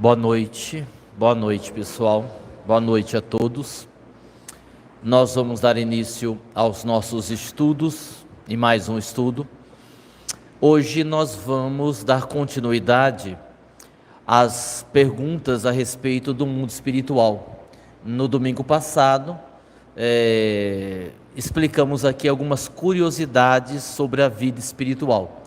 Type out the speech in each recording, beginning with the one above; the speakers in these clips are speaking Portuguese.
Boa noite pessoal, boa noite a todos. Nós vamos dar início aos nossos estudos, e mais um estudo. Hoje nós vamos dar continuidade às perguntas a respeito do mundo espiritual. No domingo passado, explicamos aqui algumas curiosidades sobre a vida espiritual.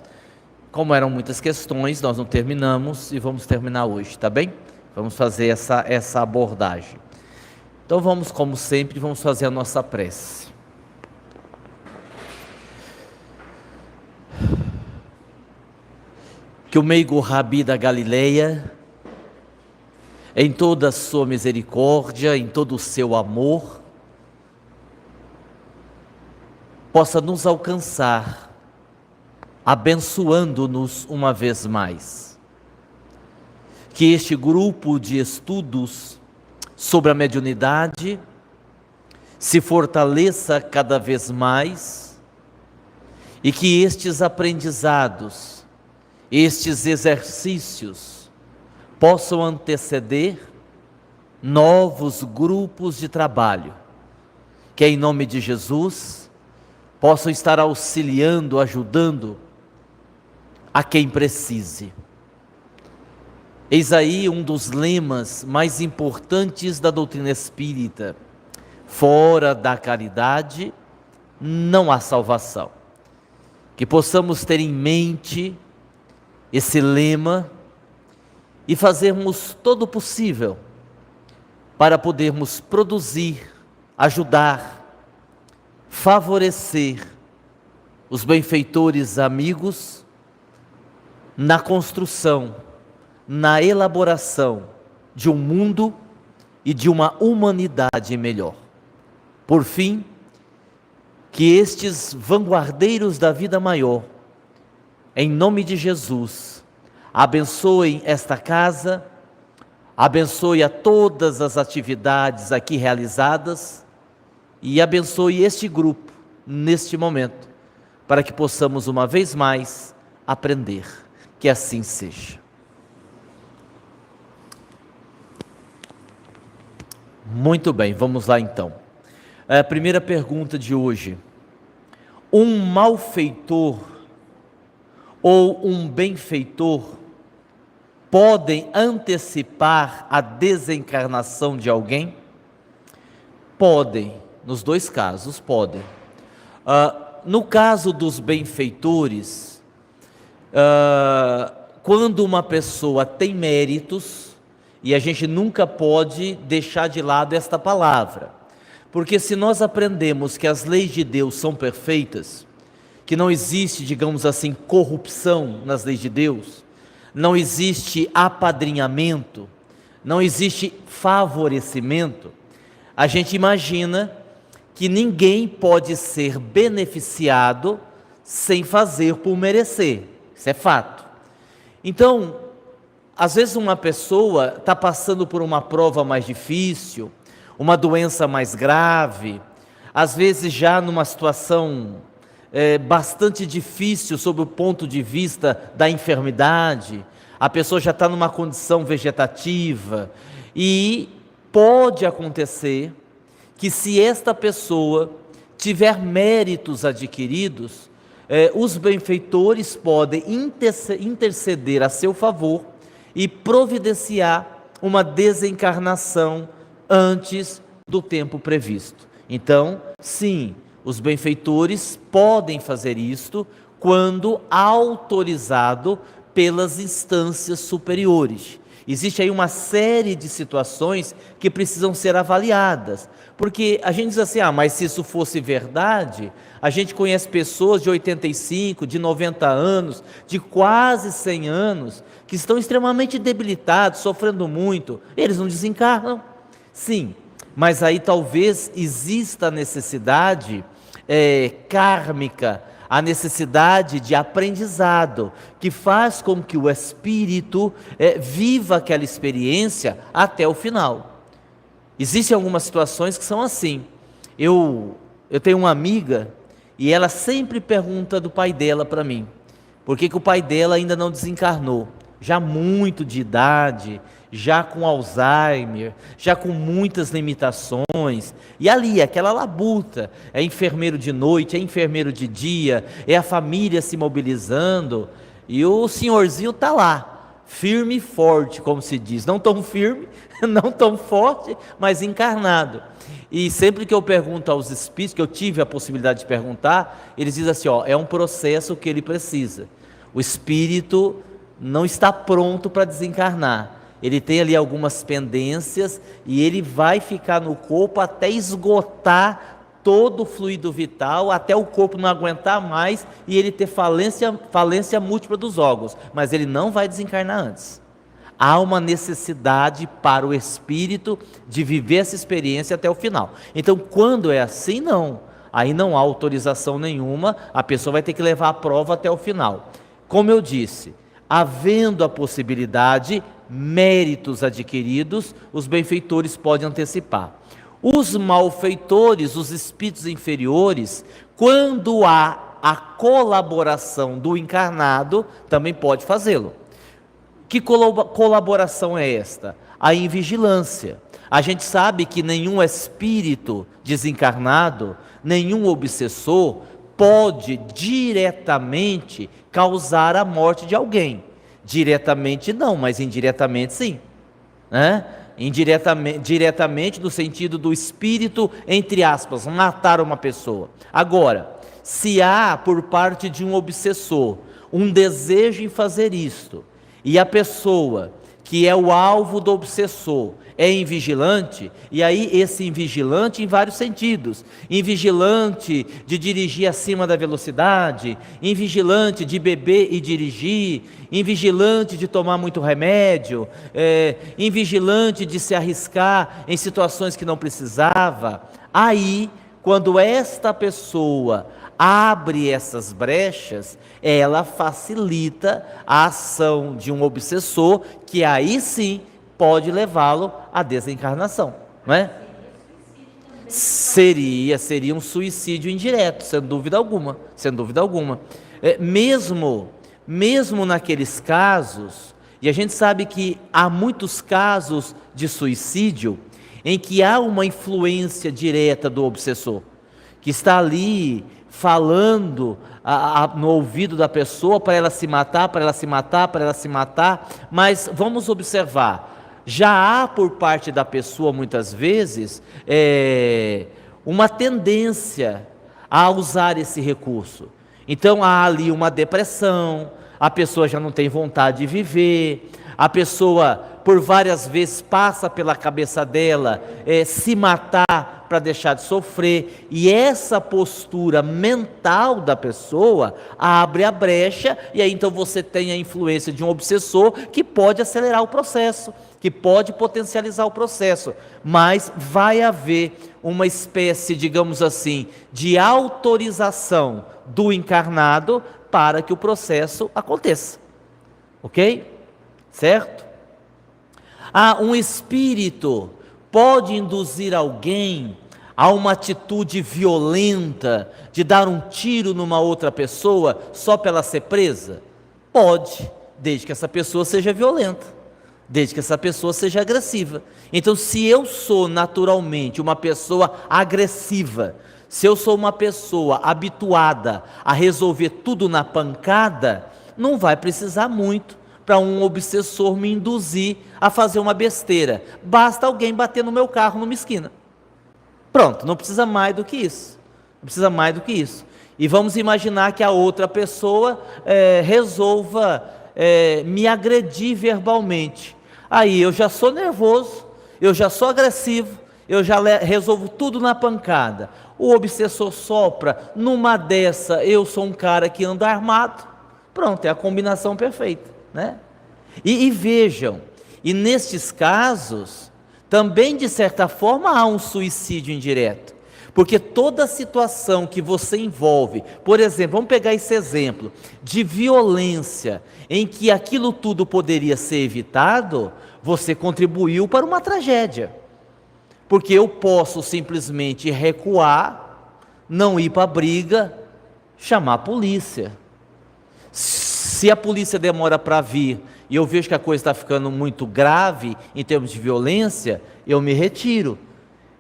Como eram muitas questões, nós não terminamos e vamos terminar hoje, tá bem? Vamos fazer essa abordagem. Então vamos, como sempre, vamos fazer a nossa prece. Que o meigo Rabi da Galileia, em toda a sua misericórdia, em todo o seu amor, possa nos alcançar, abençoando-nos uma vez mais. Que este grupo de estudos sobre a mediunidade se fortaleça cada vez mais e que estes aprendizados, estes exercícios possam anteceder novos grupos de trabalho, que em nome de Jesus possam estar auxiliando, ajudando a quem precise. Eis aí um dos lemas mais importantes da doutrina espírita: fora da caridade não há salvação. Que possamos ter em mente esse lema e fazermos todo o possível para podermos produzir, ajudar, favorecer os benfeitores amigos na construção, na elaboração de um mundo e de uma humanidade melhor. Por fim, que estes vanguardeiros da vida maior, em nome de Jesus, abençoem esta casa, abençoe a todas as atividades aqui realizadas e abençoe este grupo neste momento, para que possamos uma vez mais aprender. Que assim seja. Muito bem, vamos lá então. A primeira pergunta de hoje: um malfeitor ou um benfeitor podem antecipar a desencarnação de alguém? Podem, nos dois casos podem. No caso dos benfeitores, quando uma pessoa tem méritos, e a gente nunca pode deixar de lado esta palavra, porque se nós aprendemos que as leis de Deus são perfeitas, que não existe, digamos assim, corrupção nas leis de Deus, não existe apadrinhamento, não existe favorecimento, a gente imagina que ninguém pode ser beneficiado sem fazer por merecer. Isso é fato. Então, às vezes uma pessoa está passando por uma prova mais difícil, uma doença mais grave, às vezes já numa situação bastante difícil sob o ponto de vista da enfermidade, a pessoa já está numa condição vegetativa, e pode acontecer que, se esta pessoa tiver méritos adquiridos, os benfeitores podem interceder a seu favor e providenciar uma desencarnação antes do tempo previsto. Então, sim, os benfeitores podem fazer isto quando autorizado pelas instâncias superiores. Existe aí uma série de situações que precisam ser avaliadas, porque a gente diz assim, mas se isso fosse verdade, a gente conhece pessoas de 85, de 90 anos, de quase 100 anos, que estão extremamente debilitados, sofrendo muito, eles não desencarnam? Sim, mas aí talvez exista a necessidade kármica, a necessidade de aprendizado, que faz com que o espírito viva aquela experiência até o final. Existem algumas situações que são assim. Eu tenho uma amiga e ela sempre pergunta do pai dela para mim, por que o pai dela ainda não desencarnou, já muito de idade, já com Alzheimer, já com muitas limitações, e ali, aquela labuta, é enfermeiro de noite, é enfermeiro de dia, é a família se mobilizando, e o senhorzinho está lá, firme e forte, como se diz, não tão firme, não tão forte, mas encarnado. E sempre que eu pergunto aos espíritos, que eu tive a possibilidade de perguntar, eles dizem assim, é um processo que ele precisa. O espírito não está pronto para desencarnar. Ele tem ali algumas pendências e ele vai ficar no corpo até esgotar todo o fluido vital, até o corpo não aguentar mais e ele ter falência múltipla dos órgãos. Mas ele não vai desencarnar antes. Há uma necessidade para o espírito de viver essa experiência até o final. Então, quando é assim, não. Aí não há autorização nenhuma, a pessoa vai ter que levar a prova até o final. Como eu disse, havendo a possibilidade, méritos adquiridos, os benfeitores podem antecipar. Os malfeitores, os espíritos inferiores, quando há a colaboração do encarnado, também pode fazê-lo. Que colaboração é esta? A invigilância. A gente sabe que nenhum espírito desencarnado, nenhum obsessor pode diretamente causar a morte de alguém. Diretamente não, mas indiretamente sim, né? Diretamente no sentido do espírito, entre aspas, matar uma pessoa. Agora, se há por parte de um obsessor um desejo em fazer isto, e a pessoa que é o alvo do obsessor é invigilante, e aí esse invigilante em vários sentidos, invigilante de dirigir acima da velocidade, invigilante de beber e dirigir, invigilante de tomar muito remédio, invigilante de se arriscar em situações que não precisava. Aí, quando esta pessoa abre essas brechas, ela facilita a ação de um obsessor, que aí sim pode levá-lo à desencarnação, não é? Seria um suicídio indireto, sem dúvida alguma, mesmo naqueles casos, e a gente sabe que há muitos casos de suicídio em que há uma influência direta do obsessor, que está ali falando no ouvido da pessoa para ela se matar, mas vamos observar, já há por parte da pessoa muitas vezes uma tendência a usar esse recurso. Então há ali uma depressão, a pessoa já não tem vontade de viver, a pessoa por várias vezes passa pela cabeça dela se matar para deixar de sofrer, e essa postura mental da pessoa abre a brecha, e aí então você tem a influência de um obsessor que pode acelerar o processo, que pode potencializar o processo, mas vai haver uma espécie, digamos assim, de autorização do encarnado para que o processo aconteça, ok? Certo? Um espírito pode induzir alguém a uma atitude violenta, de dar um tiro numa outra pessoa só para ela ser presa? Pode, desde que essa pessoa seja violenta, desde que essa pessoa seja agressiva. Então, se eu sou naturalmente uma pessoa agressiva, se eu sou uma pessoa habituada a resolver tudo na pancada, não vai precisar muito para um obsessor me induzir a fazer uma besteira. Basta alguém bater no meu carro numa esquina. Pronto, não precisa mais do que isso. E vamos imaginar que a outra pessoa resolva me agredir verbalmente. Aí eu já sou nervoso, eu já sou agressivo, eu já resolvo tudo na pancada. O obsessor sopra, numa dessa eu sou um cara que anda armado. Pronto, é a combinação perfeita, né? E vejam, e nestes casos, também de certa forma há um suicídio indireto, porque toda situação que você envolve, por exemplo, vamos pegar esse exemplo, de violência, em que aquilo tudo poderia ser evitado, você contribuiu para uma tragédia, porque eu posso simplesmente recuar, não ir para a briga, chamar a polícia. Se a polícia demora para vir e eu vejo que a coisa está ficando muito grave em termos de violência, eu me retiro.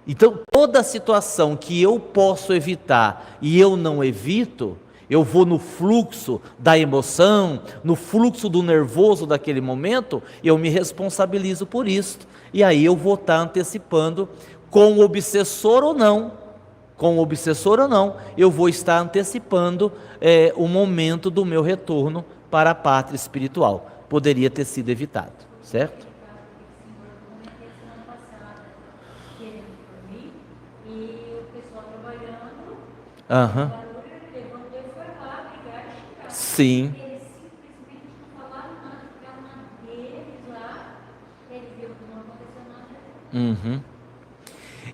Então, toda situação que eu posso evitar e eu não evito, eu vou no fluxo da emoção, no fluxo do nervoso daquele momento, eu me responsabilizo por isso. E aí eu vou estar antecipando, com o obsessor ou não, eu vou estar antecipando o momento do meu retorno para a pátria espiritual. Poderia ter sido evitado, certo? Aham. Sim. Uhum.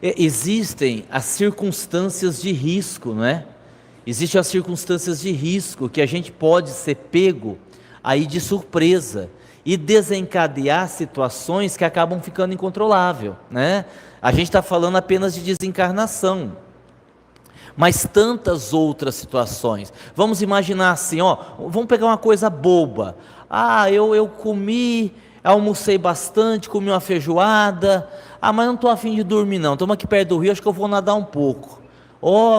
Existem as circunstâncias de risco, não é? Existem as circunstâncias de risco que a gente pode ser pego aí de surpresa e desencadear situações que acabam ficando incontrolável, né? A gente está falando apenas de desencarnação, mas tantas outras situações. Vamos imaginar assim, ó, vamos pegar uma coisa boba. Eu comi, almocei bastante, comi uma feijoada. Mas não estou a fim de dormir não, estamos aqui perto do rio, acho que eu vou nadar um pouco.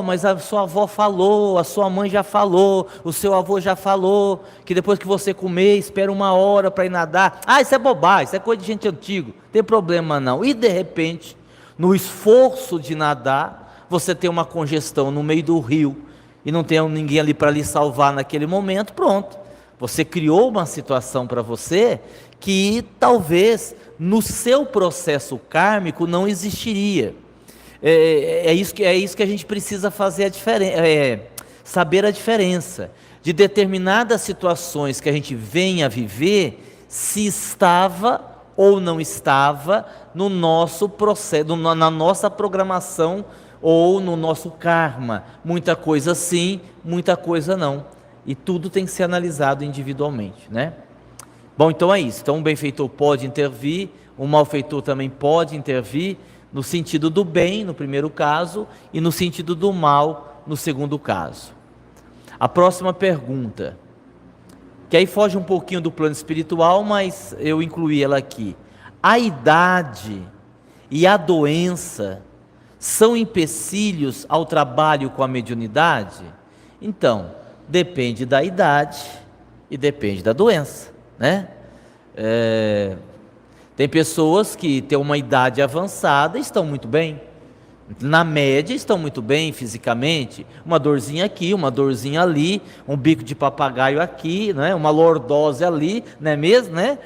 Mas a sua avó falou, a sua mãe já falou, o seu avô já falou, que depois que você comer, espera 1 hora para ir nadar. Isso é bobagem, isso é coisa de gente antiga, não tem problema não. E de repente, no esforço de nadar, você tem uma congestão no meio do rio, e não tem ninguém ali para lhe salvar naquele momento, pronto. Você criou uma situação para você, que talvez no seu processo kármico não existiria. É isso que a gente precisa fazer saber a diferença de determinadas situações que a gente vem a viver, se estava ou não estava no nosso processo, na nossa programação ou no nosso karma. Muita coisa sim, muita coisa não. E tudo tem que ser analisado individualmente, né? Bom, então é isso. Então um benfeitor pode intervir, um malfeitor também pode intervir, no sentido do bem, no primeiro caso, e no sentido do mal, no segundo caso. A próxima pergunta, que aí foge um pouquinho do plano espiritual, mas eu incluí ela aqui. A idade e a doença são empecilhos ao trabalho com a mediunidade? Então, depende da idade e depende da doença, né? Tem pessoas que têm uma idade avançada e estão muito bem, na média estão muito bem fisicamente, uma dorzinha aqui, uma dorzinha ali, um bico de papagaio aqui, né? Uma lordose ali, não é mesmo, né?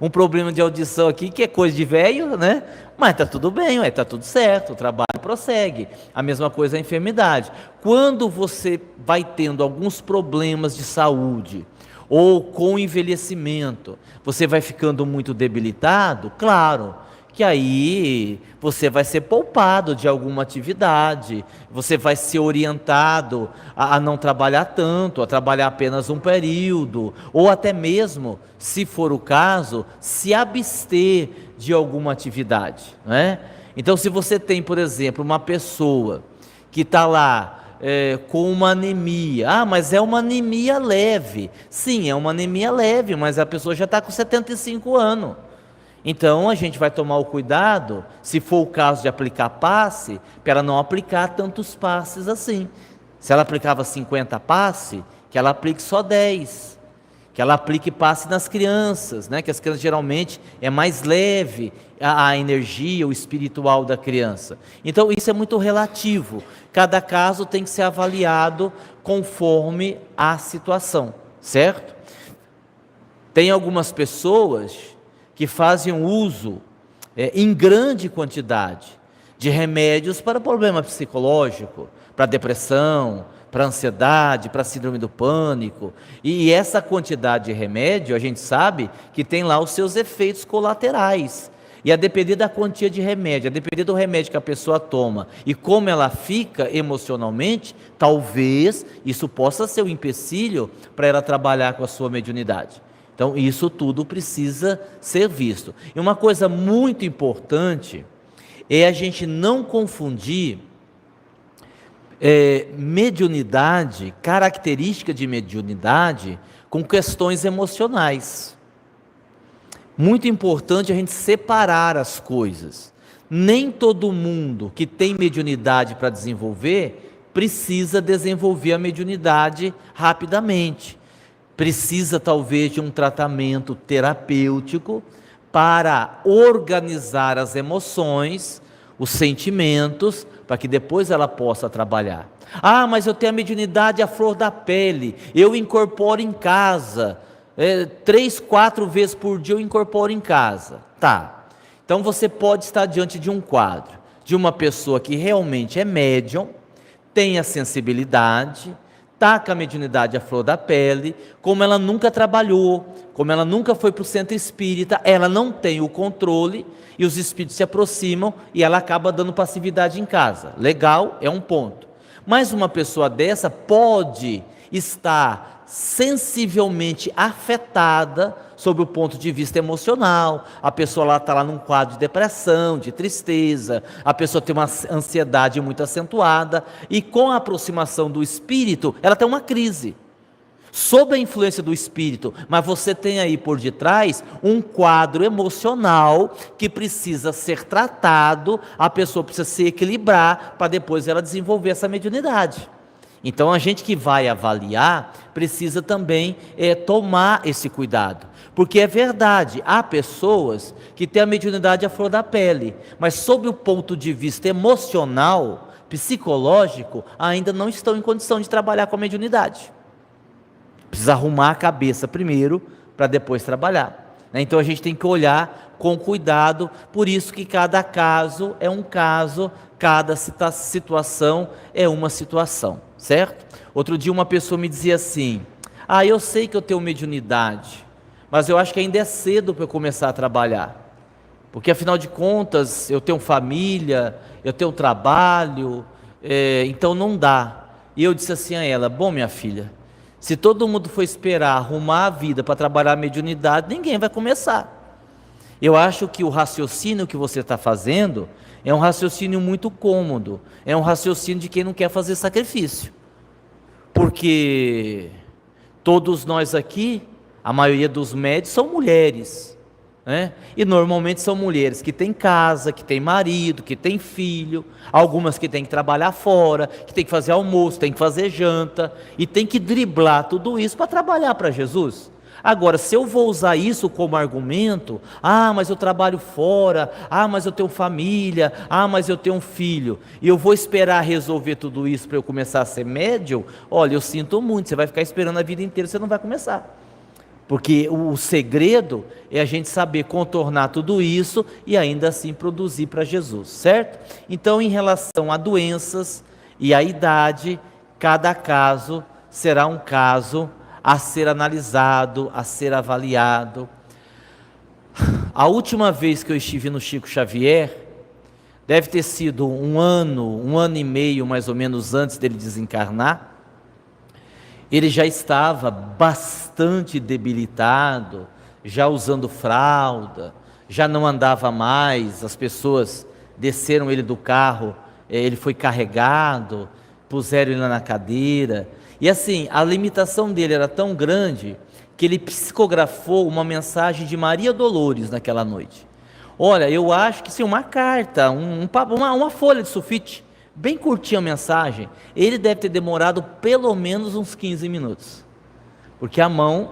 Um problema de audição aqui, que é coisa de velho, né? Mas está tudo bem, está tudo certo, o trabalho prossegue. A mesma coisa a enfermidade. Quando você vai tendo alguns problemas de saúde, ou com o envelhecimento, você vai ficando muito debilitado, claro, que aí você vai ser poupado de alguma atividade, você vai ser orientado a não trabalhar tanto, a trabalhar apenas um período, ou até mesmo, se for o caso, se abster de alguma atividade, né? Então, se você tem, por exemplo, uma pessoa que está lá, com uma anemia, mas é uma anemia leve. Sim, é uma anemia leve, mas a pessoa já está com 75 anos. Então a gente vai tomar o cuidado, se for o caso de aplicar passe, para ela não aplicar tantos passes assim. Se ela aplicava 50 passes, que ela aplique só 10. Que ela aplique passe nas crianças, né? Que as crianças geralmente é mais leve a energia, o espiritual da criança. Então isso é muito relativo. Cada caso tem que ser avaliado conforme a situação, certo? Tem algumas pessoas que fazem uso em grande quantidade de remédios para problema psicológico, para depressão, para ansiedade, para síndrome do pânico, e essa quantidade de remédio, a gente sabe que tem lá os seus efeitos colaterais, e a depender da quantia de remédio, a depender do remédio que a pessoa toma, e como ela fica emocionalmente, talvez isso possa ser um empecilho para ela trabalhar com a sua mediunidade. Então isso tudo precisa ser visto. E uma coisa muito importante é a gente não confundir mediunidade, característica de mediunidade, com questões emocionais. Muito importante a gente separar as coisas. Nem todo mundo que tem mediunidade para desenvolver precisa desenvolver a mediunidade rapidamente. Precisa talvez de um tratamento terapêutico para organizar as emoções, os sentimentos, para que depois ela possa trabalhar. Ah, mas eu tenho a mediunidade à flor da pele, eu incorporo em casa, 3, 4 vezes por dia eu incorporo em casa. Tá, então você pode estar diante de um quadro, de uma pessoa que realmente é médium, tem a sensibilidade, está com a mediunidade à flor da pele, como ela nunca trabalhou, como ela nunca foi para o centro espírita, ela não tem o controle, e os espíritos se aproximam, e ela acaba dando passividade em casa. Legal, é um ponto. Mas uma pessoa dessa pode estar sensivelmente afetada sob o ponto de vista emocional. A pessoa está lá num quadro de depressão, de tristeza, a pessoa tem uma ansiedade muito acentuada, e com a aproximação do espírito, ela tem uma crise, sob a influência do espírito, mas você tem aí por detrás um quadro emocional que precisa ser tratado, a pessoa precisa se equilibrar para depois ela desenvolver essa mediunidade. Então a gente que vai avaliar precisa também tomar esse cuidado, porque é verdade, há pessoas que têm a mediunidade à flor da pele, mas sob o ponto de vista emocional, psicológico, ainda não estão em condição de trabalhar com a mediunidade. Precisa arrumar a cabeça primeiro, para depois trabalhar. Então a gente tem que olhar com cuidado, por isso que cada caso é um caso, cada situação é uma situação, certo? Outro dia uma pessoa me dizia assim: eu sei que eu tenho mediunidade, mas eu acho que ainda é cedo para eu começar a trabalhar, porque afinal de contas eu tenho família, eu tenho trabalho, então não dá. E eu disse assim a ela: bom, minha filha, se todo mundo for esperar arrumar a vida para trabalhar a mediunidade, ninguém vai começar. Eu acho que o raciocínio que você está fazendo é um raciocínio muito cômodo, é um raciocínio de quem não quer fazer sacrifício, porque todos nós aqui, a maioria dos médios são mulheres, né? E normalmente são mulheres que têm casa, que têm marido, que têm filho, algumas que têm que trabalhar fora, que têm que fazer almoço, têm que fazer janta, e têm que driblar tudo isso para trabalhar para Jesus. Agora, se eu vou usar isso como argumento, mas eu trabalho fora, mas eu tenho família, mas eu tenho um filho, e eu vou esperar resolver tudo isso para eu começar a ser médium, olha, eu sinto muito, você vai ficar esperando a vida inteira, você não vai começar. Porque o segredo é a gente saber contornar tudo isso e ainda assim produzir para Jesus, certo? Então, em relação a doenças e a idade, cada caso será um caso a ser analisado, a ser avaliado. A última vez que eu estive no Chico Xavier, deve ter sido um ano e meio mais ou menos antes dele desencarnar. Ele já estava bastante debilitado, já usando fralda, já não andava mais, as pessoas desceram ele do carro, ele foi carregado, puseram ele na cadeira, e assim, a limitação dele era tão grande, que ele psicografou uma mensagem de Maria Dolores naquela noite. Olha, eu acho que sim, uma carta, uma folha de sulfite, bem curtinha a mensagem, ele deve ter demorado pelo menos uns 15 minutos, porque a mão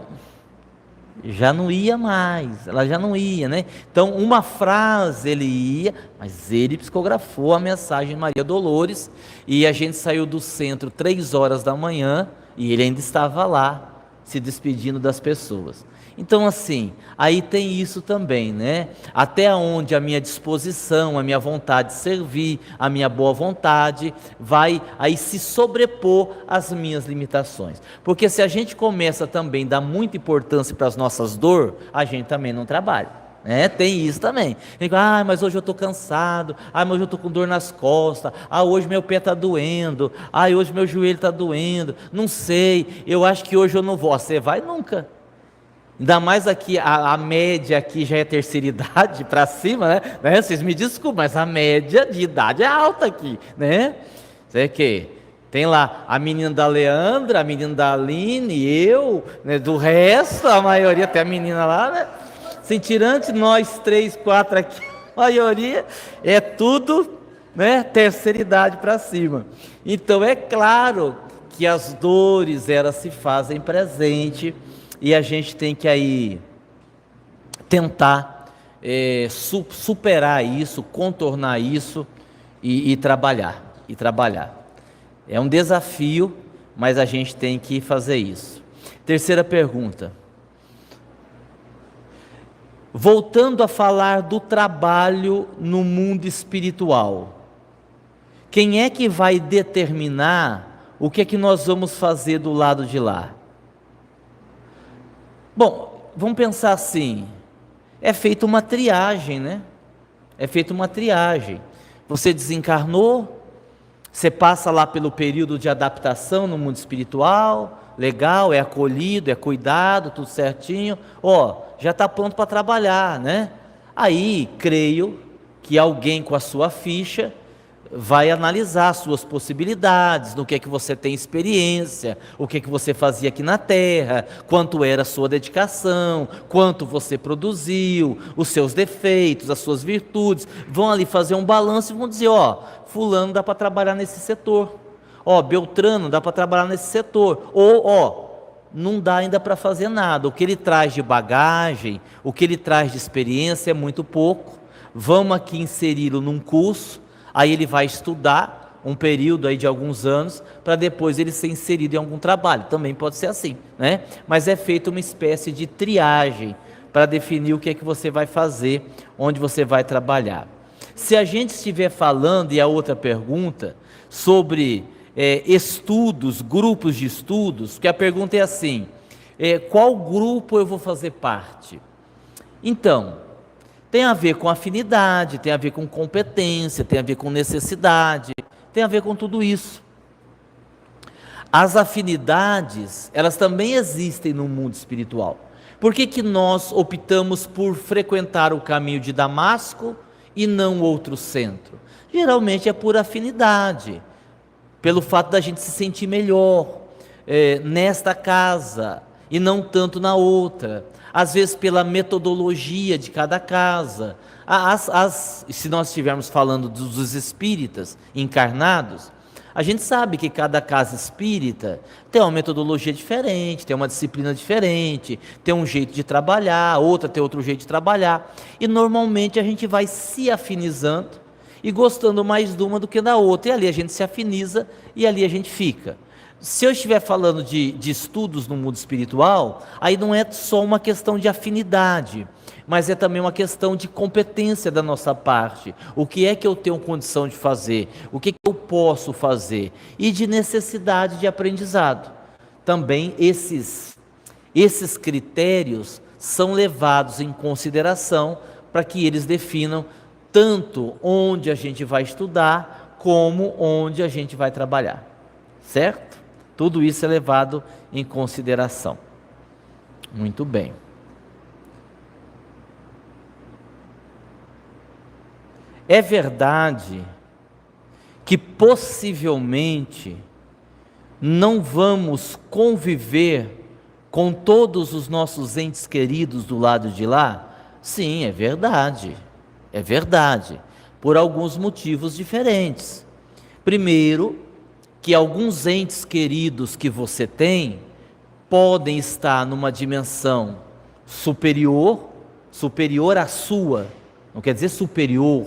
já não ia mais, ela já não ia, né? Então uma frase ele ia, mas ele psicografou a mensagem de Maria Dolores, e a gente saiu do centro 3 horas da manhã, e ele ainda estava lá, se despedindo das pessoas. Então assim, aí tem isso também, né? Até onde a minha disposição, a minha vontade de servir, a minha boa vontade, vai aí se sobrepor às minhas limitações. Porque se a gente começa também a dar muita importância para as nossas dores, a gente também não trabalha, né? Tem isso também. Mas hoje eu estou cansado, mas hoje eu estou com dor nas costas, hoje meu pé está doendo, hoje meu joelho está doendo, não sei, eu acho que hoje eu não vou. Você vai nunca. Ainda mais aqui, a média aqui já é terceira idade para cima, né? Vocês me desculpem, mas a média de idade é alta aqui, né? Sei que tem lá a menina da Leandra, a menina da Aline, eu, né? Do resto, a maioria, até a menina lá, né? Assim, tirante nós 3, 4 aqui, a maioria é tudo, né, terceira idade para cima. Então é claro que as dores, elas se fazem presente, e a gente tem que aí tentar superar isso, contornar isso e trabalhar. É um desafio, mas a gente tem que fazer isso. Terceira pergunta. Voltando a falar do trabalho no mundo espiritual, quem é que vai determinar o que é que nós vamos fazer do lado de lá? Bom, vamos pensar assim, é feita uma triagem, né? É feita uma triagem. Você desencarnou, você passa lá pelo período de adaptação no mundo espiritual, legal, é acolhido, é cuidado, tudo certinho, já está pronto para trabalhar, né? Aí, creio que alguém com a sua ficha vai analisar as suas possibilidades, no que é que você tem experiência, o que é que você fazia aqui na Terra, quanto era a sua dedicação, quanto você produziu, os seus defeitos, as suas virtudes, vão ali fazer um balanço e vão dizer, fulano dá para trabalhar nesse setor, Beltrano dá para trabalhar nesse setor, não dá ainda para fazer nada, o que ele traz de bagagem, o que ele traz de experiência é muito pouco, vamos aqui inseri-lo num curso, aí ele vai estudar um período aí de alguns anos, para depois ele ser inserido em algum trabalho, também pode ser assim, né? Mas é feita uma espécie de triagem, para definir o que é que você vai fazer, onde você vai trabalhar. Se a gente estiver falando, e a outra pergunta, sobre estudos, grupos de estudos, que a pergunta é assim, qual grupo eu vou fazer parte? Então, tem a ver com afinidade, tem a ver com competência, tem a ver com necessidade, tem a ver com tudo isso. As afinidades, elas também existem no mundo espiritual. Por que nós optamos por frequentar o caminho de Damasco e não outro centro? Geralmente é por afinidade, pelo fato da gente se sentir melhor nesta casa e não tanto na outra. Às vezes pela metodologia de cada casa. Se nós estivermos falando dos espíritas encarnados, a gente sabe que cada casa espírita tem uma metodologia diferente, tem uma disciplina diferente, tem um jeito de trabalhar, outra tem outro jeito de trabalhar, e normalmente a gente vai se afinizando e gostando mais de uma do que da outra, e ali a gente se afiniza e ali a gente fica. Se eu estiver falando de estudos no mundo espiritual, aí não é só uma questão de afinidade, mas é também uma questão de competência da nossa parte. O que é que eu tenho condição de fazer? O que é que eu posso fazer? E de necessidade de aprendizado. Também esses critérios são levados em consideração para que eles definam tanto onde a gente vai estudar, como onde a gente vai trabalhar. Certo? Tudo isso é levado em consideração. Muito bem. É verdade que possivelmente não vamos conviver com todos os nossos entes queridos do lado de lá? Sim, é verdade. É verdade. Por alguns motivos diferentes. Primeiro, que alguns entes queridos que você tem podem estar numa dimensão superior à sua, não quer dizer superior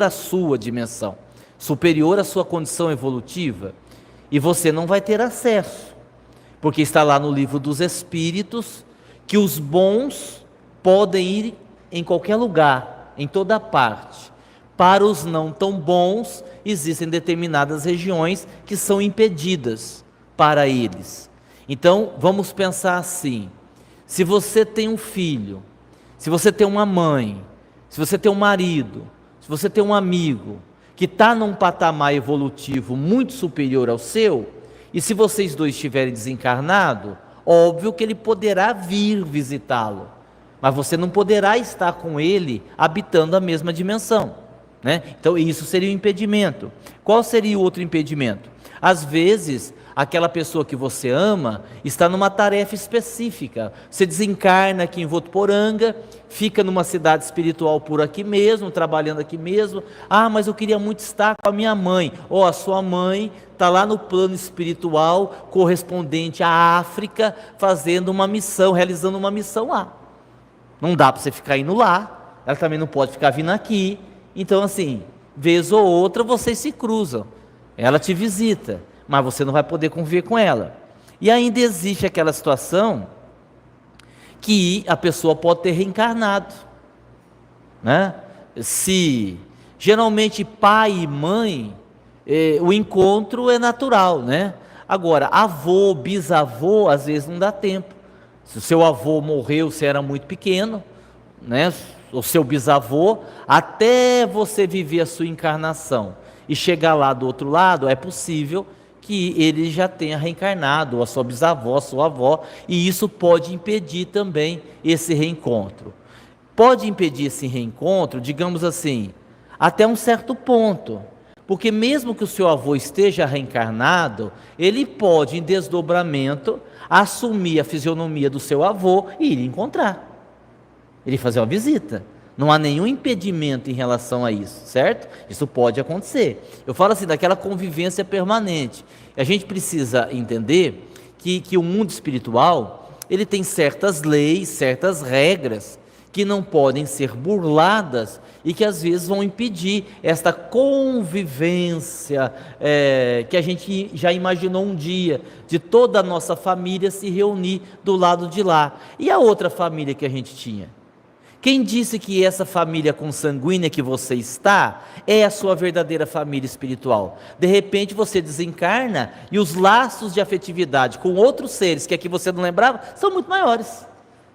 à sua dimensão, superior à sua condição evolutiva, e você não vai ter acesso, porque está lá no livro dos Espíritos, que os bons podem ir em qualquer lugar, em toda parte. Para os não tão bons, existem determinadas regiões que são impedidas para eles. Então, vamos pensar assim, se você tem um filho, se você tem uma mãe, se você tem um marido, se você tem um amigo, que está num patamar evolutivo muito superior ao seu, e se vocês dois estiverem desencarnados, óbvio que ele poderá vir visitá-lo, mas você não poderá estar com ele habitando a mesma dimensão. Então isso seria um impedimento. Qual seria o outro impedimento? Às vezes aquela pessoa que você ama está numa tarefa específica. Você desencarna aqui em Votuporanga, fica numa cidade espiritual por aqui mesmo, trabalhando aqui mesmo. Ah, mas eu queria muito estar com a minha mãe. A sua mãe está lá no plano espiritual, correspondente à África, fazendo uma missão, realizando uma missão lá. Não dá para você ficar indo lá, ela também não pode ficar vindo aqui. Então, assim, vez ou outra vocês se cruzam. Ela te visita, mas você não vai poder conviver com ela. E ainda existe aquela situação que a pessoa pode ter reencarnado, né? Se geralmente pai e mãe, o encontro é natural, né? Agora, avô, bisavô, às vezes não dá tempo. Se o seu avô morreu, você era muito pequeno, né? O seu bisavô, até você viver a sua encarnação e chegar lá do outro lado, é possível que ele já tenha reencarnado, ou a sua bisavó, a sua avó, e isso pode impedir também esse reencontro. Pode impedir esse reencontro, digamos assim, até um certo ponto, porque mesmo que o seu avô esteja reencarnado, ele pode, em desdobramento, assumir a fisionomia do seu avô e ir encontrar, ele fazer uma visita. Não há nenhum impedimento em relação a isso, certo? Isso pode acontecer. Eu falo assim, daquela convivência permanente. A gente precisa entender que o mundo espiritual, ele tem certas leis, certas regras, que não podem ser burladas e que às vezes vão impedir esta convivência que a gente já imaginou um dia, de toda a nossa família se reunir do lado de lá. E a outra família que a gente tinha? Quem disse que essa família consanguínea que você está é a sua verdadeira família espiritual? De repente você desencarna e os laços de afetividade com outros seres que aqui você não lembrava são muito maiores,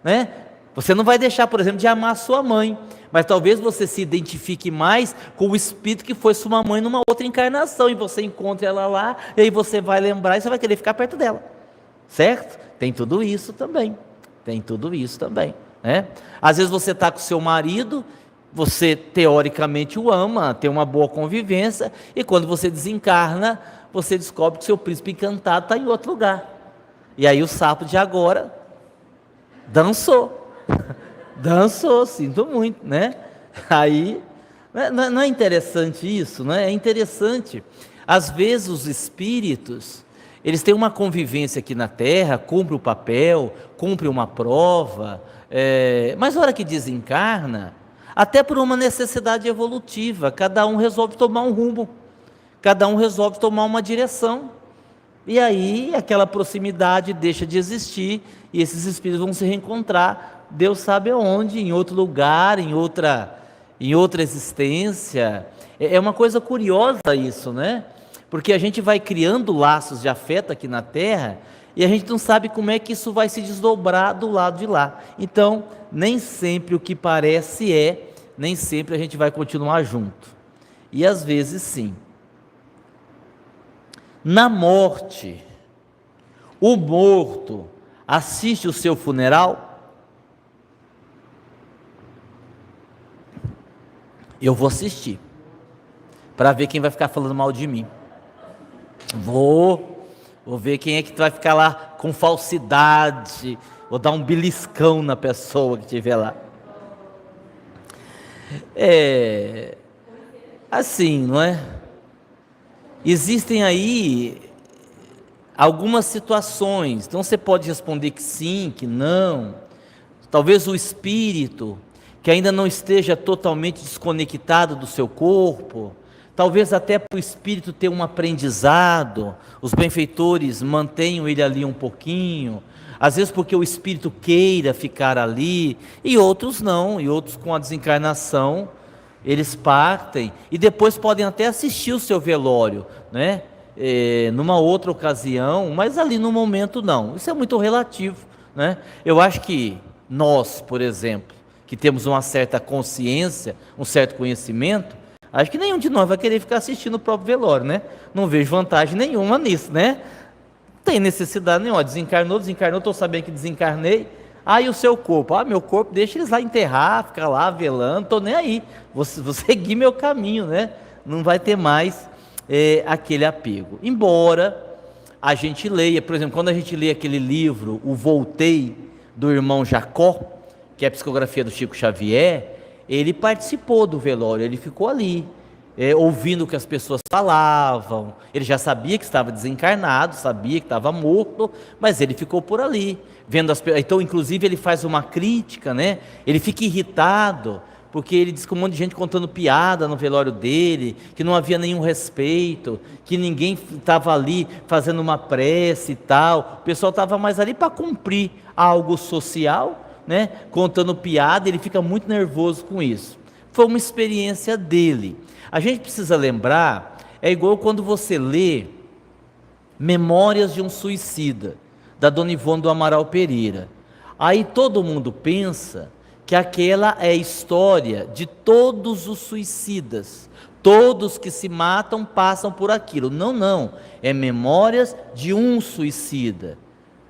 né? Você não vai deixar, por exemplo, de amar a sua mãe, mas talvez você se identifique mais com o espírito que foi sua mãe numa outra encarnação, e você encontra ela lá, e aí você vai lembrar e você vai querer ficar perto dela, certo? Tem tudo isso também, né? Às vezes você está com seu marido, você teoricamente o ama, tem uma boa convivência, e quando você desencarna, você descobre que seu príncipe encantado está em outro lugar, e aí o sapo de agora dançou, sinto muito, né? Aí, não é interessante isso, né? É interessante. Às vezes os espíritos, eles têm uma convivência aqui na Terra, cumprem o papel, cumprem uma prova, mas na hora que desencarna, até por uma necessidade evolutiva, cada um resolve tomar um rumo, cada um resolve tomar uma direção, e aí aquela proximidade deixa de existir, e esses espíritos vão se reencontrar, Deus sabe aonde, em outro lugar, em outra existência. É uma coisa curiosa isso, né? Porque a gente vai criando laços de afeto aqui na Terra, e a gente não sabe como é que isso vai se desdobrar do lado de lá. Então, nem sempre o que parece nem sempre a gente vai continuar junto. E às vezes sim. Na morte, o morto assiste o seu funeral? Eu vou assistir, para ver quem vai ficar falando mal de mim. Vou ver quem é que vai ficar lá com falsidade, vou dar um beliscão na pessoa que estiver lá. Assim, não é? Existem aí algumas situações, então você pode responder que sim, que não. Talvez o espírito, que ainda não esteja totalmente desconectado do seu corpo, talvez até para o espírito ter um aprendizado, os benfeitores mantenham ele ali um pouquinho, às vezes porque o espírito queira ficar ali, e outros não, e outros com a desencarnação, eles partem, e depois podem até assistir o seu velório, né? Numa outra ocasião, mas ali no momento não, isso é muito relativo, né? Eu acho que nós, por exemplo, que temos uma certa consciência, um certo conhecimento, acho que nenhum de nós vai querer ficar assistindo o próprio velório, né? Não vejo vantagem nenhuma nisso, né? Não tem necessidade nenhuma. Desencarnou, estou sabendo que desencarnei. E o seu corpo? Meu corpo, deixa eles lá enterrar, ficar lá velando, estou nem aí. Vou seguir meu caminho, né? Não vai ter mais aquele apego. Embora a gente leia. Por exemplo, quando a gente lê aquele livro, O Voltei, do irmão Jacó, que é a psicografia do Chico Xavier, ele participou do velório, ele ficou ali, ouvindo o que as pessoas falavam. Ele já sabia que estava desencarnado, sabia que estava morto, mas ele ficou por ali, vendo as pessoas. Então, inclusive, ele faz uma crítica, né? Ele fica irritado, porque ele diz que um monte de gente contando piada no velório dele, que não havia nenhum respeito, que ninguém estava ali fazendo uma prece e tal. O pessoal estava mais ali para cumprir algo social, né? Contando piada. Ele fica muito nervoso com isso. Foi uma experiência dele. A gente precisa lembrar, é igual quando você lê Memórias de um Suicida, da Dona Ivone do Amaral Pereira. Aí todo mundo pensa que aquela é a história de todos os suicidas, todos que se matam passam por aquilo. Não, não, é Memórias de um Suicida,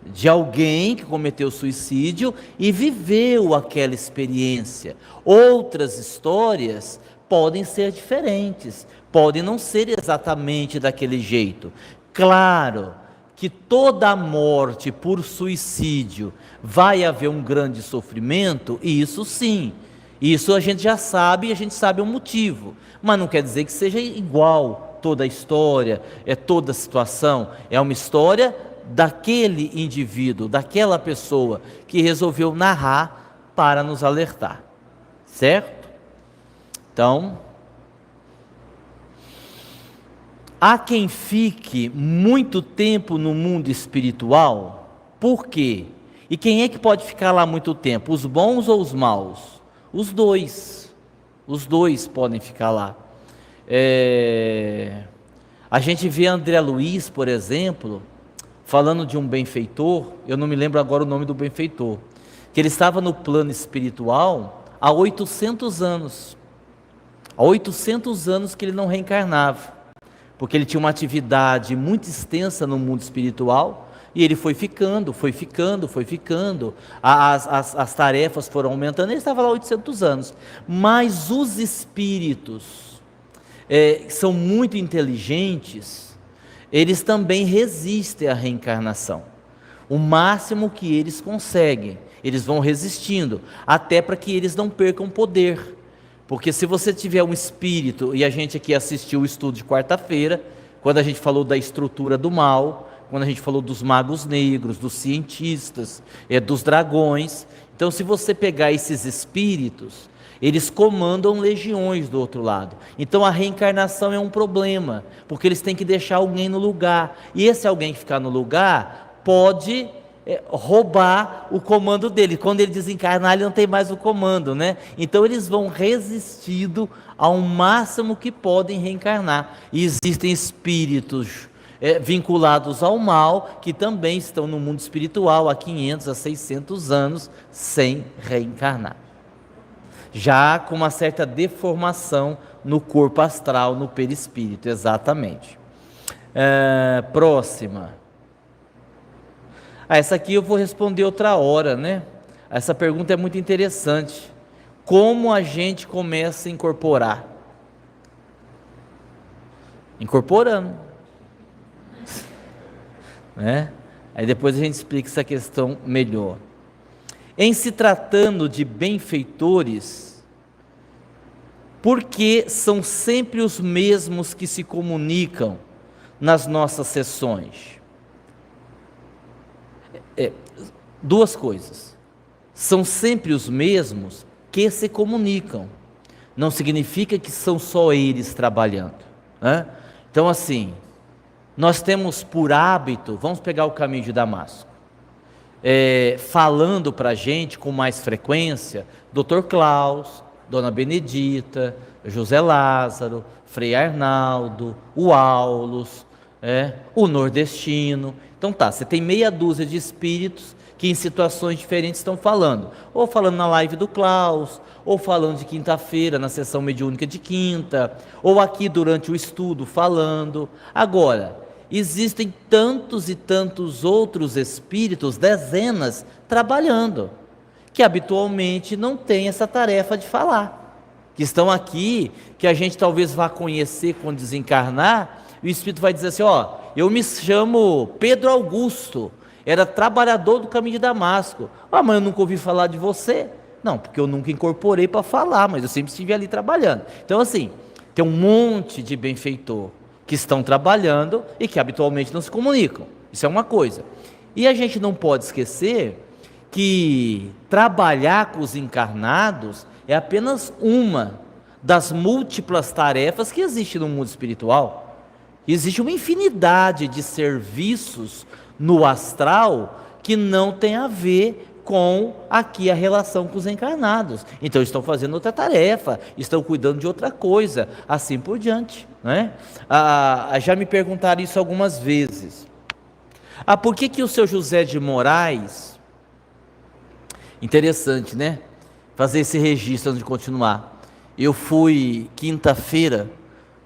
de alguém que cometeu suicídio e viveu aquela experiência. Outras histórias podem ser diferentes, podem não ser exatamente daquele jeito. Claro que toda morte por suicídio vai haver um grande sofrimento, e isso sim, isso a gente já sabe, e a gente sabe o motivo, mas não quer dizer que seja igual toda a história, toda a situação. É uma história daquele indivíduo, daquela pessoa que resolveu narrar para nos alertar, certo? Então, há quem fique muito tempo no mundo espiritual. Por quê? E quem é que pode ficar lá muito tempo? Os bons ou os maus? Os dois podem ficar lá. A gente vê André Luiz, por exemplo, falando de um benfeitor. Eu não me lembro agora o nome do benfeitor, que ele estava no plano espiritual há 800 anos. Há 800 anos que ele não reencarnava, porque ele tinha uma atividade muito extensa no mundo espiritual, e ele foi ficando, as tarefas foram aumentando, ele estava lá 800 anos, mas os espíritos são muito inteligentes, eles também resistem à reencarnação, o máximo que eles conseguem, eles vão resistindo, até para que eles não percam poder. Porque se você tiver um espírito, e a gente aqui assistiu o estudo de quarta-feira, quando a gente falou da estrutura do mal, quando a gente falou dos magos negros, dos cientistas, dos dragões. Então, se você pegar esses espíritos, eles comandam legiões do outro lado. Então, a reencarnação é um problema, porque eles têm que deixar alguém no lugar. E esse alguém que ficar no lugar pode roubar o comando dele. Quando ele desencarnar, ele não tem mais o comando, né? Então eles vão resistindo ao máximo que podem reencarnar. E existem espíritos vinculados ao mal, que também estão no mundo espiritual há 500 a 600 anos sem reencarnar, já com uma certa deformação no corpo astral, no perispírito. Exatamente. Próxima. Essa aqui eu vou responder outra hora, né? Essa pergunta é muito interessante. Como a gente começa a incorporar? Incorporando, né? Aí depois a gente explica essa questão melhor. Em se tratando de benfeitores, por que são sempre os mesmos que se comunicam nas nossas sessões? Duas coisas. São sempre os mesmos que se comunicam. Não significa que são só eles trabalhando, né? Então, assim, nós temos por hábito, vamos pegar o caminho de Damasco, falando para a gente com mais frequência, Dr. Klaus, Dona Benedita, José Lázaro, Frei Arnaldo, o Aulus, o nordestino. Então tá, você tem meia dúzia de espíritos que em situações diferentes estão falando, ou falando na live do Klaus, ou falando de quinta-feira na sessão mediúnica de quinta, ou aqui durante o estudo falando. Agora, existem tantos e tantos outros espíritos, dezenas, trabalhando, que habitualmente não têm essa tarefa de falar, que estão aqui, que a gente talvez vá conhecer quando desencarnar, E o Espírito vai dizer assim, ó, eu me chamo Pedro Augusto, era trabalhador do caminho de Damasco. Ah, mas eu nunca ouvi falar de você. Não, porque eu nunca incorporei para falar, mas eu sempre estive ali trabalhando. Então assim, tem um monte de benfeitor que estão trabalhando e que habitualmente não se comunicam. Isso é uma coisa. E a gente não pode esquecer que trabalhar com os encarnados é apenas uma das múltiplas tarefas que existe no mundo espiritual. Existe uma infinidade de serviços no astral que não tem a ver com aqui a relação com os encarnados. Então estão fazendo outra tarefa, estão cuidando de outra coisa, assim por diante, né? Já me perguntaram isso algumas vezes. Por que o seu José de Moraes, interessante, né? Fazer esse registro antes de continuar. Eu fui quinta-feira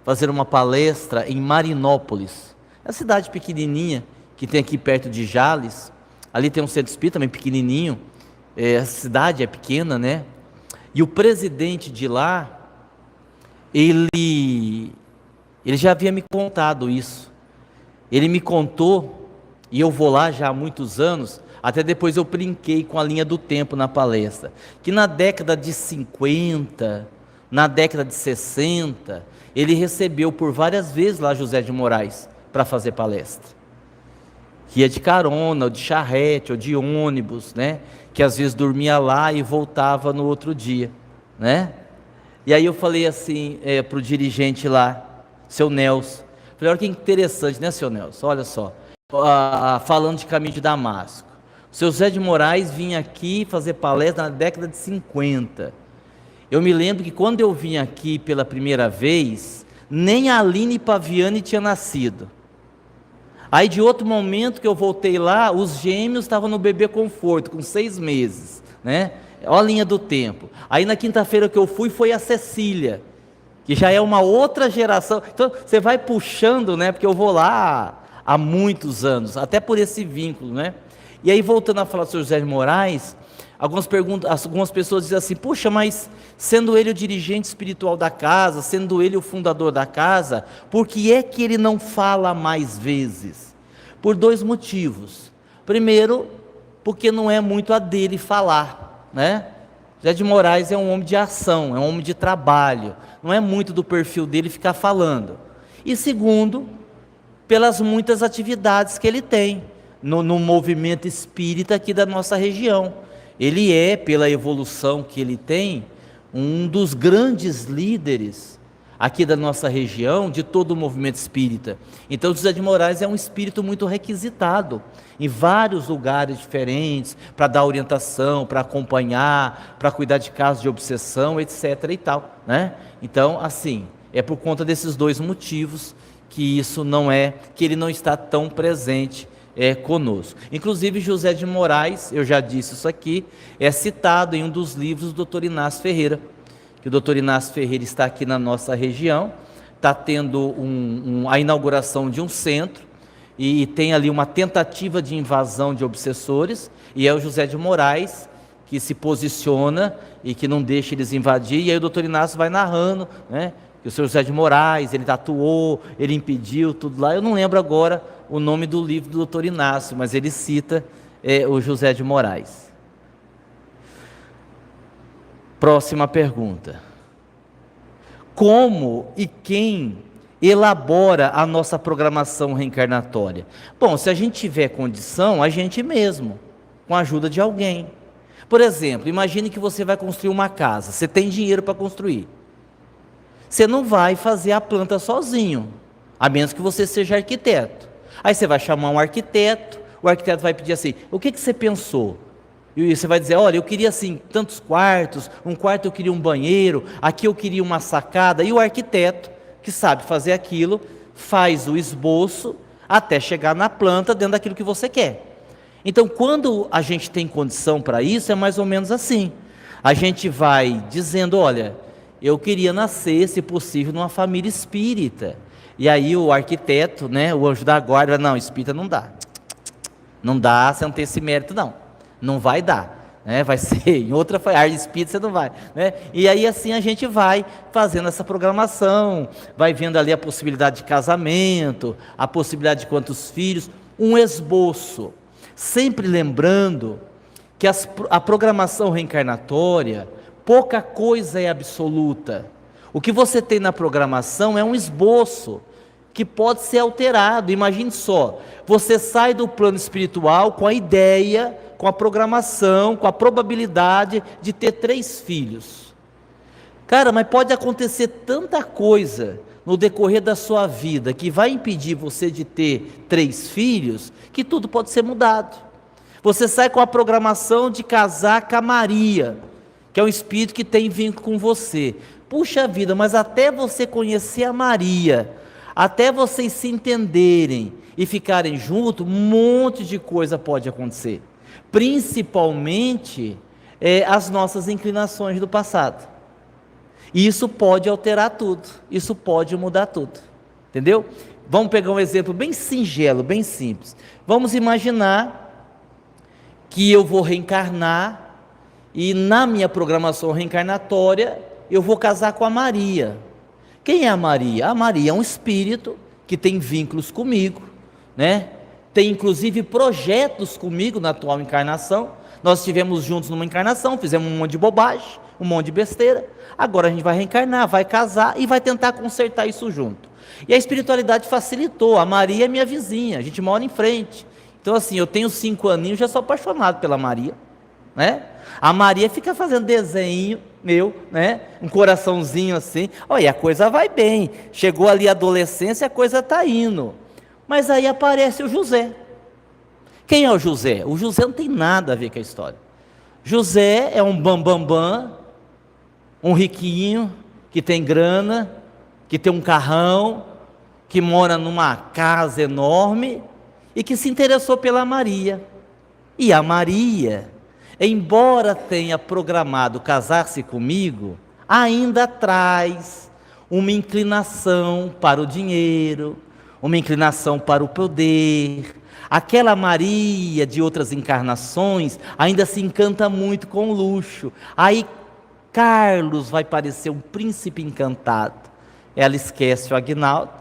fazer uma palestra em Marinópolis, é uma cidade pequenininha que tem aqui perto de Jales. Ali tem um centro espírita também pequenininho, a cidade é pequena, né? E o presidente de lá, ele já havia me contado isso. Ele me contou, e eu vou lá já há muitos anos, até depois eu brinquei com a linha do tempo na palestra, que na década de 50, na década de 60, ele recebeu por várias vezes lá José de Moraes para fazer palestra. Que ia de carona, ou de charrete, ou de ônibus, né? Que às vezes dormia lá e voltava no outro dia, né? E aí eu falei assim para o dirigente lá, seu Nelson, falei, olha que interessante, né, seu Nelson? Olha só, falando de caminho de Damasco, o seu José de Moraes vinha aqui fazer palestra na década de 50. Eu me lembro que quando eu vim aqui pela primeira vez, nem a Aline Paviani tinha nascido. Aí de outro momento que eu voltei lá, os gêmeos estavam no bebê conforto, com 6 meses, né? Olha a linha do tempo. Aí na quinta-feira que eu fui, foi a Cecília, que já é uma outra geração. Então você vai puxando, né? Porque eu vou lá há muitos anos, até por esse vínculo, né? E aí voltando a falar do Sr. José de Moraes, algumas pessoas dizem assim, puxa, mas sendo ele o dirigente espiritual da casa, sendo ele o fundador da casa, por que é que ele não fala mais vezes? Por 2 motivos. Primeiro, porque não é muito a dele falar, né? José de Moraes é um homem de ação, é um homem de trabalho, não é muito do perfil dele ficar falando. E segundo, pelas muitas atividades que ele tem no movimento espírita aqui da nossa região. Ele é, pela evolução que ele tem, um dos grandes líderes aqui da nossa região, de todo o movimento espírita. Então José de Moraes é um espírito muito requisitado, em vários lugares diferentes, para dar orientação, para acompanhar, para cuidar de casos de obsessão, etc. e tal, né? Então, assim, é por conta desses 2 motivos que isso não é, que ele não está tão presente conosco. Inclusive José de Moraes, eu já disse isso aqui, é citado em um dos livros do Dr. Inácio Ferreira, que o Dr. Inácio Ferreira está aqui na nossa região, está tendo a inauguração de um centro, e tem ali uma tentativa de invasão de obsessores, e é o José de Moraes que se posiciona e que não deixa eles invadir, e aí o Dr. Inácio vai narrando, né, que o Sr. José de Moraes, ele atuou, ele impediu, tudo lá. Eu não lembro agora o nome do livro do Dr. Inácio, mas ele cita o José de Moraes. Próxima pergunta. Como e quem elabora a nossa programação reencarnatória? Bom, se a gente tiver condição, a gente mesmo, com a ajuda de alguém. Por exemplo, imagine que você vai construir uma casa, você tem dinheiro para construir. Você não vai fazer a planta sozinho, a menos que você seja arquiteto. Aí você vai chamar um arquiteto, o arquiteto vai pedir assim, o que você pensou? E você vai dizer, olha, eu queria assim, tantos quartos, um quarto eu queria um banheiro, aqui eu queria uma sacada, e o arquiteto, que sabe fazer aquilo, faz o esboço, até chegar na planta dentro daquilo que você quer. Então, quando a gente tem condição para isso, é mais ou menos assim. A gente vai dizendo, olha, eu queria nascer, se possível, numa família espírita. E aí o arquiteto, né, o anjo da guarda, não, espírita não dá. Não dá, você não tem esse mérito, não. Não vai dar. né? Vai ser em outra área espírita, você não vai, né? E aí assim a gente vai fazendo essa programação, vai vendo ali a possibilidade de casamento, a possibilidade de quantos filhos, um esboço, sempre lembrando que a programação reencarnatória, pouca coisa é absoluta. O que você tem na programação é um esboço que pode ser alterado. Imagine só, você sai do plano espiritual com a ideia, com a programação, com a probabilidade de ter 3 filhos. Cara, mas pode acontecer tanta coisa no decorrer da sua vida que vai impedir você de ter 3 filhos, que tudo pode ser mudado. Você sai com a programação de casar com a Maria, que é um espírito que tem vínculo com você. Puxa vida, mas até você conhecer a Maria, até vocês se entenderem e ficarem juntos, um monte de coisa pode acontecer. Principalmente as nossas inclinações do passado. E isso pode alterar tudo, isso pode mudar tudo. Entendeu? Vamos pegar um exemplo bem singelo, bem simples. Vamos imaginar que eu vou reencarnar e na minha programação reencarnatória eu vou casar com a Maria. Quem é a Maria? A Maria é um espírito que tem vínculos comigo, né? Tem inclusive projetos comigo na atual encarnação. Nós estivemos juntos numa encarnação, fizemos um monte de bobagem, um monte de besteira. Agora a gente vai reencarnar, vai casar e vai tentar consertar isso junto. E a espiritualidade facilitou. A Maria é minha vizinha, a gente mora em frente. Então assim, eu tenho 5 aninhos, já sou apaixonado pela Maria, né? A Maria fica fazendo desenho meu, né? Um coraçãozinho assim. Olha, a coisa vai bem. Chegou ali a adolescência, a coisa está indo. Mas aí aparece o José. Quem é o José? O José não tem nada a ver com a história. José é um bambambam, um riquinho, que tem grana, que tem um carrão, que mora numa casa enorme e que se interessou pela Maria. E a Maria, embora tenha programado casar-se comigo, ainda traz uma inclinação para o dinheiro, uma inclinação para o poder. Aquela Maria de outras encarnações ainda se encanta muito com o luxo. Aí Carlos vai parecer um príncipe encantado. Ela esquece o Aguinaldo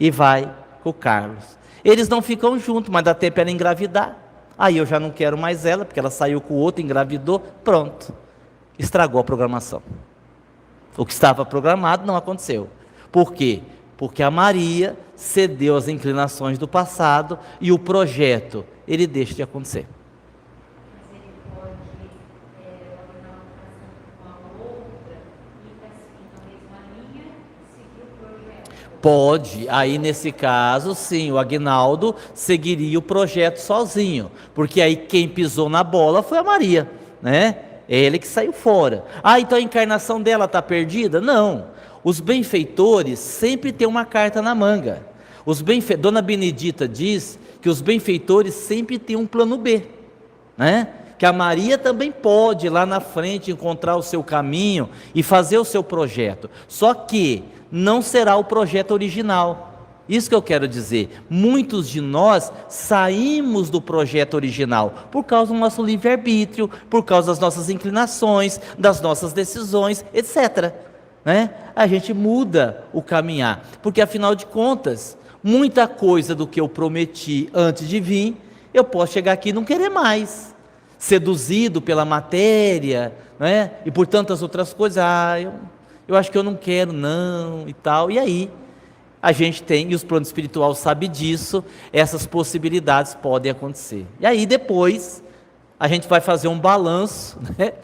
e vai com o Carlos. Eles não ficam juntos, mas dá tempo ela engravidar. Aí eu já não quero mais ela, porque ela saiu com o outro, engravidou, pronto. Estragou a programação. O que estava programado não aconteceu. Por quê? Porque a Maria cedeu às inclinações do passado e o projeto, ele deixa de acontecer. Mas ele pode, ordenar uma casando com a outra e está seguindo a mesma linha, seguir o projeto. Pode, aí nesse caso sim, o Aguinaldo seguiria o projeto sozinho, porque aí quem pisou na bola foi a Maria, né? É ele que saiu fora. Ah, então a encarnação dela está perdida? Não, os benfeitores sempre têm uma carta na manga. Dona Benedita diz que os benfeitores sempre têm um plano B, né? Que a Maria também pode lá na frente encontrar o seu caminho e fazer o seu projeto, só que não será o projeto original. Isso que eu quero dizer. Muitos de nós saímos do projeto original por causa do nosso livre-arbítrio, por causa das nossas inclinações, das nossas decisões, etc. Né? A gente muda o caminhar, porque afinal de contas, muita coisa do que eu prometi antes de vir, eu posso chegar aqui e não querer mais. Seduzido pela matéria, né? E por tantas outras coisas, eu acho que eu não quero não, e tal, e aí a gente tem, e os planos espirituais sabem disso, essas possibilidades podem acontecer. E aí depois, a gente vai fazer um balanço, né?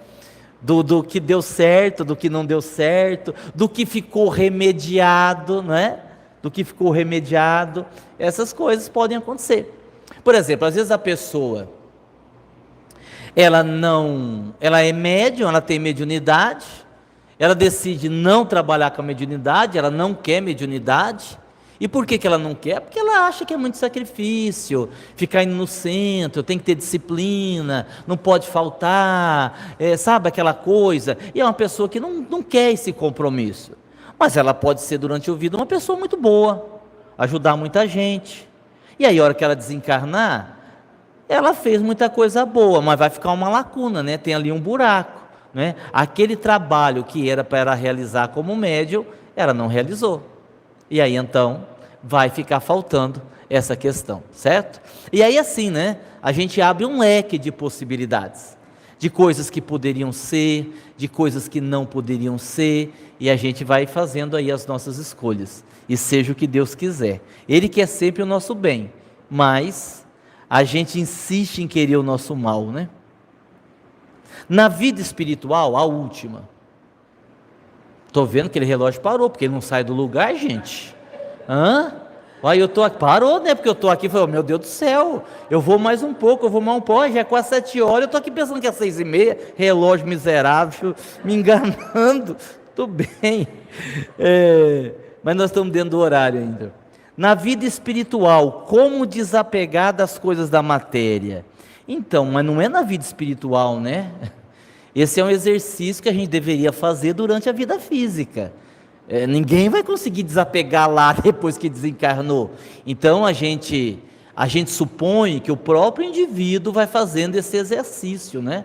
Do que deu certo, do que não deu certo, do que ficou remediado, né? Do que ficou remediado, essas coisas podem acontecer. Por exemplo, às vezes a pessoa, ela é médium, ela tem mediunidade, ela decide não trabalhar com a mediunidade, ela não quer mediunidade. E por que ela não quer? Porque ela acha que é muito sacrifício, ficar indo no centro, tem que ter disciplina, não pode faltar, sabe aquela coisa? E é uma pessoa que não quer esse compromisso. Mas ela pode ser durante a vida uma pessoa muito boa, ajudar muita gente. E aí a hora que ela desencarnar, ela fez muita coisa boa, mas vai ficar uma lacuna, né? Tem ali um buraco, né? Aquele trabalho que era para ela realizar como médium, ela não realizou. E aí então vai ficar faltando essa questão, certo? E aí assim, né? A gente abre um leque de possibilidades, de coisas que poderiam ser, de coisas que não poderiam ser, e a gente vai fazendo aí as nossas escolhas, e seja o que Deus quiser. Ele quer sempre o nosso bem, mas a gente insiste em querer o nosso mal, né? Na vida espiritual, a última. Estou vendo que aquele relógio parou, porque ele não sai do lugar, gente. Aí eu estou aqui, parou, né? Porque eu estou aqui e falei, meu Deus do céu, eu vou mais um pouco, já é quase 7 horas, eu estou aqui pensando que é 6h30, relógio miserável, me enganando. Tudo bem, mas nós estamos dentro do horário ainda. Na vida espiritual, como desapegar das coisas da matéria? Então, mas não é na vida espiritual, né? Esse é um exercício que a gente deveria fazer durante a vida física. Ninguém vai conseguir desapegar lá depois que desencarnou. Então a gente supõe que o próprio indivíduo vai fazendo esse exercício, né?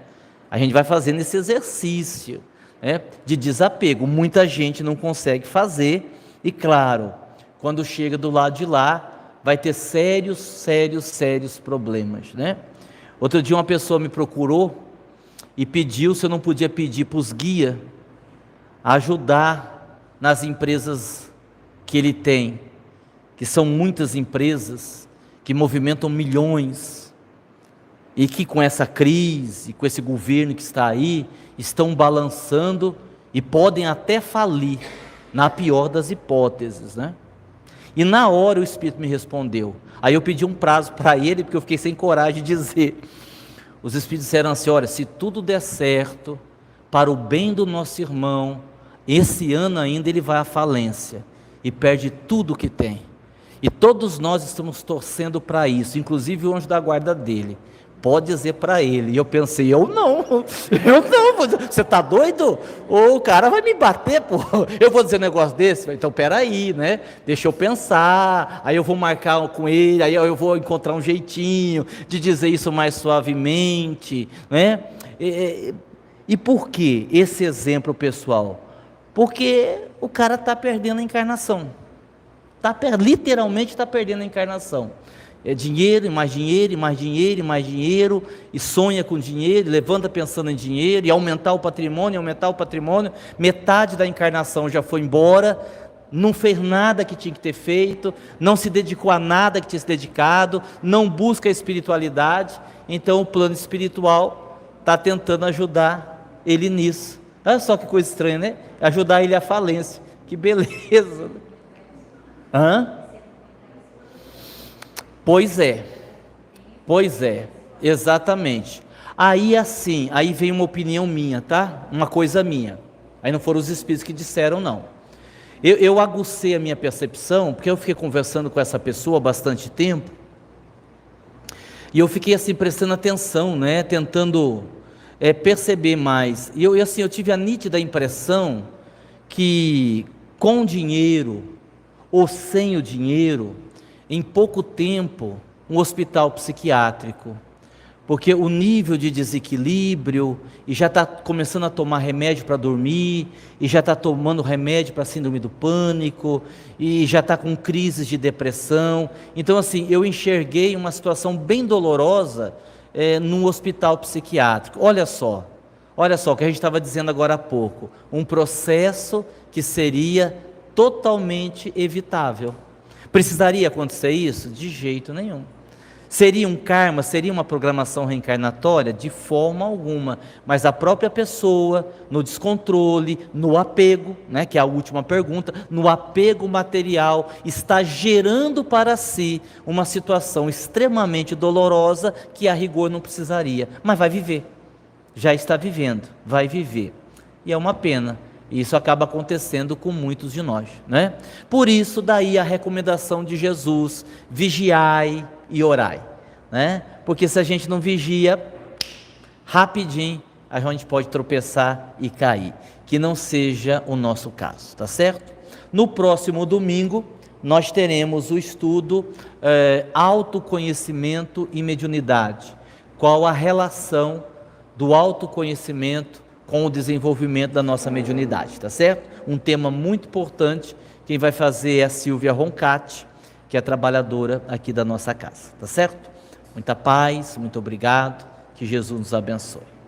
A gente vai fazendo esse exercício, né, de desapego. Muita gente não consegue fazer, e claro, quando chega do lado de lá, vai ter sérios problemas, né? Outro dia uma pessoa me procurou e pediu se eu não podia pedir para os guias ajudar nas empresas que ele tem, que são muitas empresas, que movimentam milhões, e que com essa crise, com esse governo que está aí, estão balançando e podem até falir, na pior das hipóteses, né? E na hora o Espírito me respondeu, aí eu pedi um prazo para ele, porque eu fiquei sem coragem de dizer. Os Espíritos disseram assim, olha, se tudo der certo, para o bem do nosso irmão, esse ano ainda ele vai à falência e perde tudo o que tem. E todos nós estamos torcendo para isso, inclusive o anjo da guarda dele. Pode dizer para ele. E eu pensei, eu não, você está doido? Ou o cara vai me bater, pô. Eu vou dizer um negócio desse? Então peraí, né? Deixa eu pensar, aí eu vou marcar com ele, aí eu vou encontrar um jeitinho de dizer isso mais suavemente, né? E por que esse exemplo, pessoal? Porque o cara está perdendo a encarnação, literalmente está perdendo a encarnação. É dinheiro, e mais dinheiro, e mais dinheiro, e mais dinheiro, e sonha com dinheiro, levanta pensando em dinheiro, e aumentar o patrimônio, metade da encarnação já foi embora, não fez nada que tinha que ter feito, não se dedicou a nada que tinha se dedicado, não busca a espiritualidade, então o plano espiritual está tentando ajudar ele nisso. Olha só que coisa estranha, né? Ajudar ele à falência, que beleza. Pois é, exatamente. Aí assim, aí vem uma opinião minha, tá? Uma coisa minha. Aí não foram os espíritos que disseram, não. Eu agucei a minha percepção, porque eu fiquei conversando com essa pessoa há bastante tempo, e eu fiquei assim prestando atenção, né? Tentando perceber mais. E eu tive a nítida impressão que com dinheiro ou sem o dinheiro, em pouco tempo, um hospital psiquiátrico, porque o nível de desequilíbrio, e já está começando a tomar remédio para dormir, e já está tomando remédio para síndrome do pânico, e já está com crises de depressão. Então assim, eu enxerguei uma situação bem dolorosa num hospital psiquiátrico. Olha só o que a gente estava dizendo agora há pouco, um processo que seria totalmente evitável. Precisaria acontecer isso? De jeito nenhum. Seria um karma, seria uma programação reencarnatória? De forma alguma, mas a própria pessoa, no descontrole, no apego, né, que é a última pergunta, no apego material, está gerando para si uma situação extremamente dolorosa que a rigor não precisaria, mas vai viver, já está vivendo, vai viver, e é uma pena. Isso acaba acontecendo com muitos de nós, né? Por isso, daí a recomendação de Jesus, vigiai e orai, né? Porque se a gente não vigia, rapidinho a gente pode tropeçar e cair. Que não seja o nosso caso, tá certo? No próximo domingo, nós teremos o estudo autoconhecimento e mediunidade. qual a relação do autoconhecimento com o desenvolvimento da nossa mediunidade, tá certo? Um tema muito importante, quem vai fazer é a Silvia Roncati, que é trabalhadora aqui da nossa casa, tá certo? Muita paz, muito obrigado, que Jesus nos abençoe.